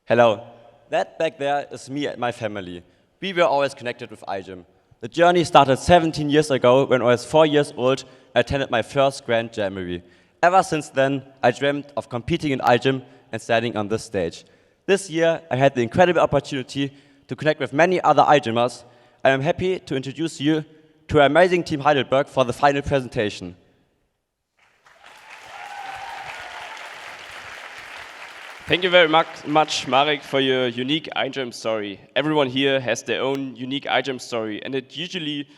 Hello. That back there is me and my family. We were always connected with iGEM. The journey started 17 years ago when I was 4 years old. I attended my first Grand Jamboree. Ever since then, I dreamt of competing in iGEM and standing on this stage. This year, I had the incredible opportunity to connect with many other iGEMers. I am happy to introduce you to our amazing team Heidelberg for the final presentation. Thank you very much, Marek, for your unique iGEM story. Everyone here has their own unique iGEM story, and it usually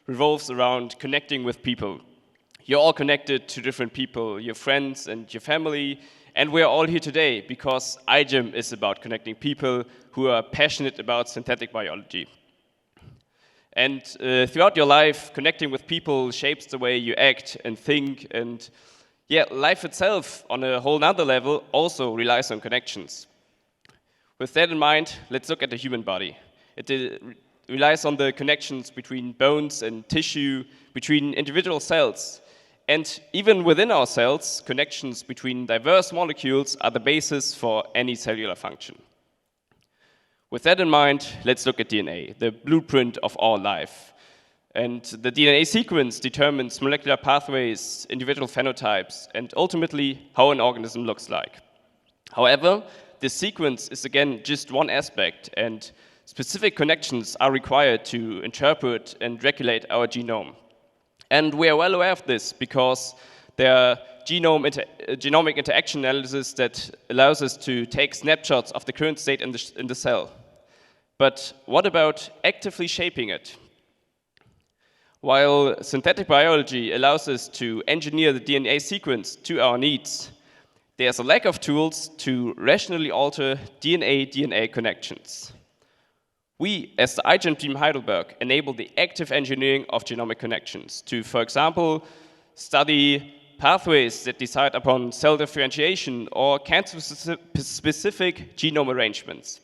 revolves around connecting with people. You're all connected to different people, your friends and your family, and we're all here today because iGEM is about connecting people who are passionate about synthetic biology. And throughout your life, connecting with people shapes the way you act and think, and life itself, on a whole nother level, also relies on connections. With that in mind, let's look at the human body. It relies on the connections between bones and tissue, between individual cells. And even within our cells, connections between diverse molecules are the basis for any cellular function. With that in mind, let's look at DNA, the blueprint of all life. And the DNA sequence determines molecular pathways, individual phenotypes, and ultimately how an organism looks like. However, this sequence is again just one aspect, and specific connections are required to interpret and regulate our genome. And we are well aware of this because there are genomic interaction analysis that allows us to take snapshots of the current state in the cell. But what about actively shaping it? While synthetic biology allows us to engineer the DNA sequence to our needs, there's a lack of tools to rationally alter DNA-DNA connections. We, as the iGEM team Heidelberg, enable the active engineering of genomic connections to, for example, study pathways that decide upon cell differentiation or cancer-specific genome arrangements.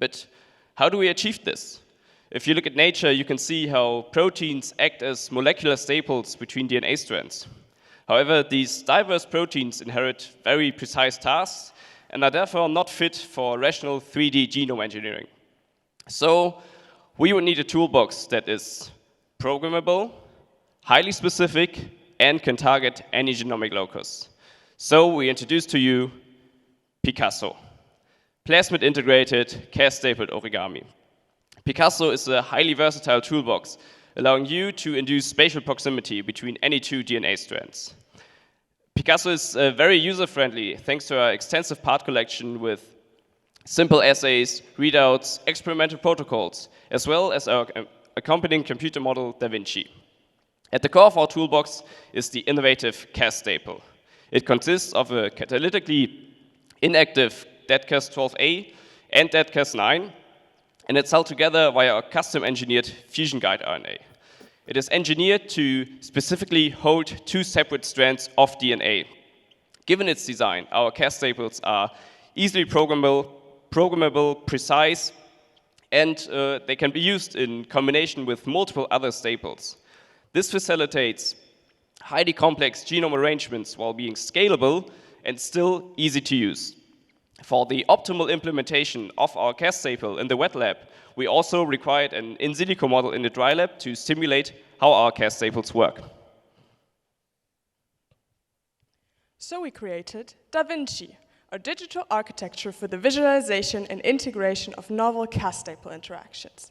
But how do we achieve this? If you look at nature, you can see how proteins act as molecular staples between DNA strands. However, these diverse proteins inherit very precise tasks and are therefore not fit for rational 3D genome engineering. So we would need a toolbox that is programmable, highly specific, and can target any genomic locus. So we introduce to you PICasSO, plasmid integrated cas-stapled origami. PICasSO is a highly versatile toolbox, allowing you to induce spatial proximity between any two DNA strands. PICasSO is very user-friendly thanks to our extensive part collection with simple assays, readouts, experimental protocols, as well as our accompanying computer model, DaVinci. At the core of our toolbox is the innovative Cas staple. It consists of a catalytically inactive DADCas12a and DADCas9, and it's held together via a custom-engineered fusion guide RNA. It is engineered to specifically hold two separate strands of DNA. Given its design, our Cas staples are easily programmable, precise, and they can be used in combination with multiple other staples. This facilitates highly complex genome arrangements while being scalable and still easy to use. For the optimal implementation of our Cas staple in the wet lab, we also required an in silico model in the dry lab to simulate how our Cas staples work. So we created DaVinci, a digital architecture for the visualization and integration of novel Cas staple interactions.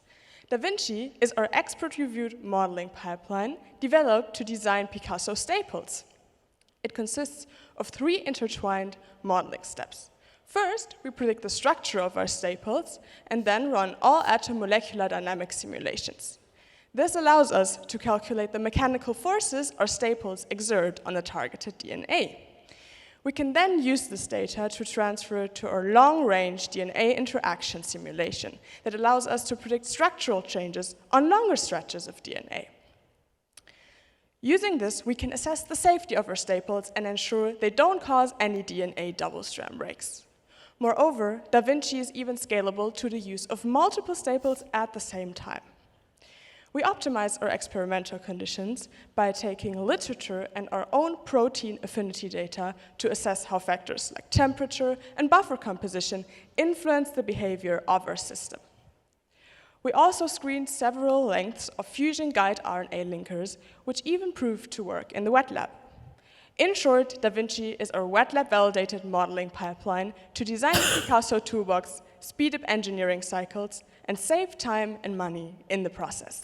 DaVinci is our expert-reviewed modeling pipeline developed to design PICasSO staples. It consists of 3 intertwined modeling steps. First, we predict the structure of our staples and then run all atom molecular dynamic simulations. This allows us to calculate the mechanical forces our staples exert on the targeted DNA. We can then use this data to transfer it to our long-range DNA interaction simulation that allows us to predict structural changes on longer stretches of DNA. Using this, we can assess the safety of our staples and ensure they don't cause any DNA double-strand breaks. Moreover, DaVinci is even scalable to the use of multiple staples at the same time. We optimize our experimental conditions by taking literature and our own protein affinity data to assess how factors like temperature and buffer composition influence the behavior of our system. We also screened several lengths of fusion guide RNA linkers, which even proved to work in the wet lab. In short, DaVinci is our wet lab validated modeling pipeline to design the PICasSO toolbox, speed up engineering cycles, and save time and money in the process.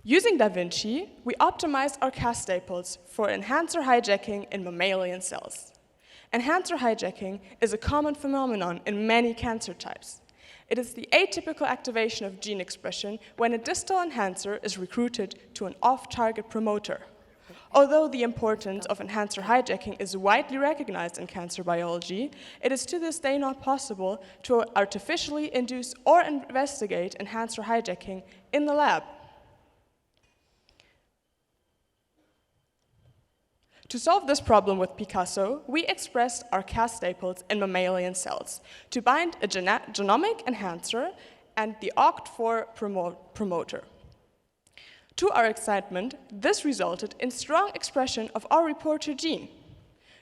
Using DaVinci, we optimized our Cas staples for enhancer hijacking in mammalian cells. Enhancer hijacking is a common phenomenon in many cancer types. It is the atypical activation of gene expression when a distal enhancer is recruited to an off-target promoter. Although the importance of enhancer hijacking is widely recognized in cancer biology, it is to this day not possible to artificially induce or investigate enhancer hijacking in the lab. To solve this problem with PICasSO, we expressed our Cas staples in mammalian cells to bind a genomic enhancer and the OCT4 promoter. To our excitement, this resulted in strong expression of our reporter gene.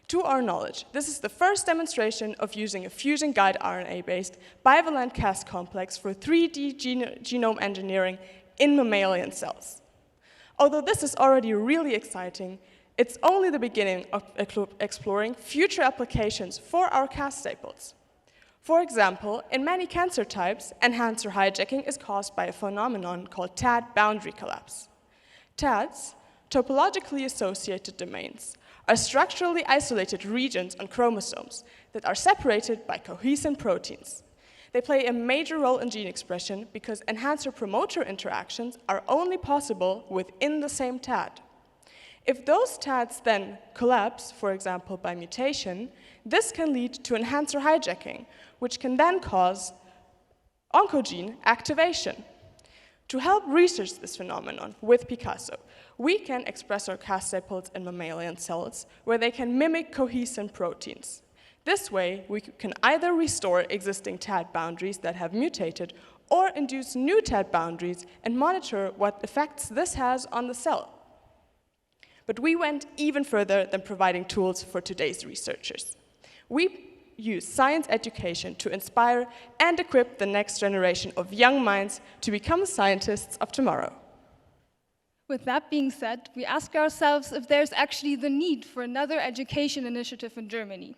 To our knowledge, this is the first demonstration of using a fusion guide RNA-based bivalent Cas complex for 3D genome engineering in mammalian cells. Although this is already really exciting, it's only the beginning of exploring future applications for our Cas staples. For example, in many cancer types, enhancer hijacking is caused by a phenomenon called TAD boundary collapse. TADs, topologically associated domains, are structurally isolated regions on chromosomes that are separated by cohesin proteins. They play a major role in gene expression because enhancer-promoter interactions are only possible within the same TAD. If those TADs then collapse, for example by mutation, this can lead to enhancer hijacking, which can then cause oncogene activation. To help research this phenomenon with PICasSO, we can express our Cas staples in mammalian cells where they can mimic cohesin proteins. This way, we can either restore existing TAD boundaries that have mutated or induce new TAD boundaries and monitor what effects this has on the cell. But we went even further than providing tools for today's researchers. We use science education to inspire and equip the next generation of young minds to become scientists of tomorrow. With that being said, we ask ourselves if there's actually the need for another education initiative in Germany.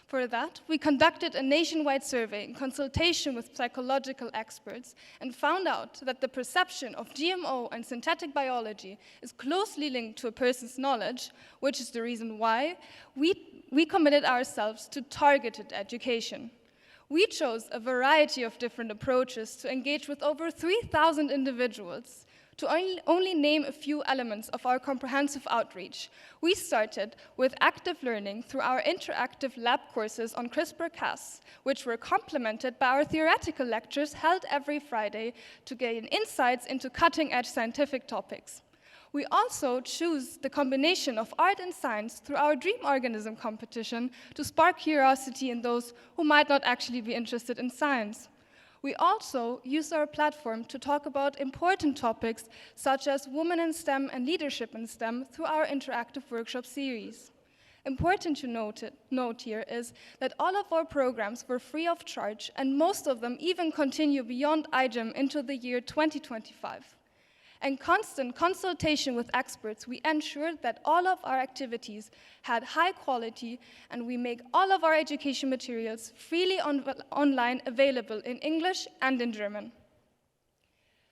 For that, we conducted a nationwide survey in consultation with psychological experts and found out that the perception of GMO and synthetic biology is closely linked to a person's knowledge, which is the reason why we committed ourselves to targeted education. We chose a variety of different approaches to engage with over 3,000 individuals. To only name a few elements of our comprehensive outreach, we started with active learning through our interactive lab courses on CRISPR-Cas, which were complemented by our theoretical lectures held every Friday to gain insights into cutting-edge scientific topics. We also choose the combination of art and science through our Dream Organism competition to spark curiosity in those who might not actually be interested in science. We also use our platform to talk about important topics such as women in STEM and leadership in STEM through our interactive workshop series. Important to note here is that all of our programs were free of charge, and most of them even continue beyond iGEM into the year 2025. In constant consultation with experts, we ensured that all of our activities had high quality, and we make all of our education materials freely online available in English and in German.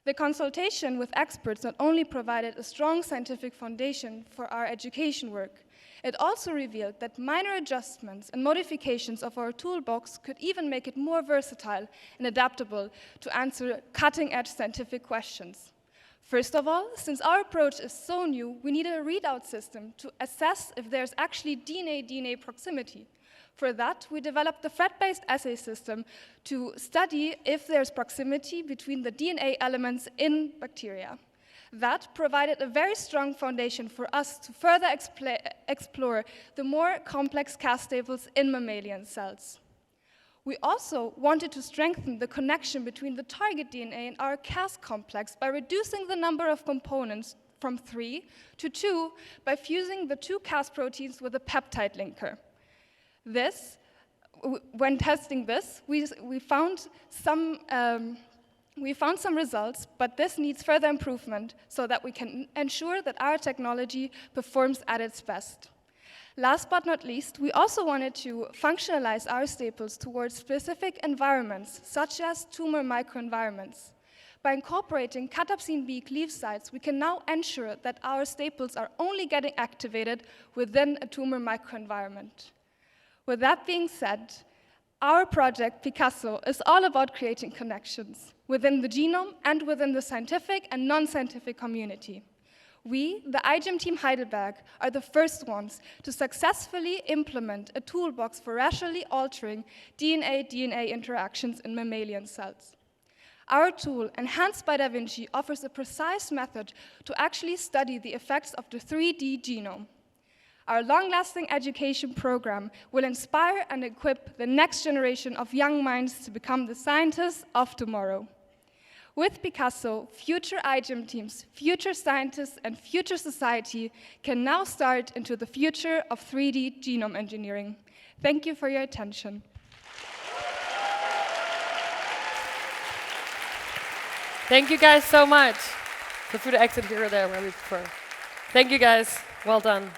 The consultation with experts not only provided a strong scientific foundation for our education work, it also revealed that minor adjustments and modifications of our toolbox could even make it more versatile and adaptable to answer cutting-edge scientific questions. First of all, since our approach is so new, we need a readout system to assess if there's actually DNA-DNA proximity. For that, we developed the thread-based assay system to study if there's proximity between the DNA elements in bacteria. That provided a very strong foundation for us to further explore the more complex Cas staples in mammalian cells. We also wanted to strengthen the connection between the target DNA and our Cas complex by reducing the number of components from 3 to 2 by fusing the 2 Cas proteins with a peptide linker. When testing this, we found some results, but this needs further improvement so that we can ensure that our technology performs at its best. Last but not least, we also wanted to functionalize our staples towards specific environments, such as tumor microenvironments. By incorporating cathepsin B cleave sites, we can now ensure that our staples are only getting activated within a tumor microenvironment. With that being said, our project, PICasSO, is all about creating connections within the genome and within the scientific and non-scientific community. We, the iGEM team Heidelberg, are the first ones to successfully implement a toolbox for rationally altering DNA-DNA interactions in mammalian cells. Our tool, enhanced by DaVinci, offers a precise method to actually study the effects of the 3D genome. Our long-lasting education program will inspire and equip the next generation of young minds to become the scientists of tomorrow. With PICasSO, future iGEM teams, future scientists, and future society can now start into the future of 3D genome engineering. Thank you for your attention. Thank you guys so much. Feel free to exit here or there, wherever you prefer. Thank you guys. Well done.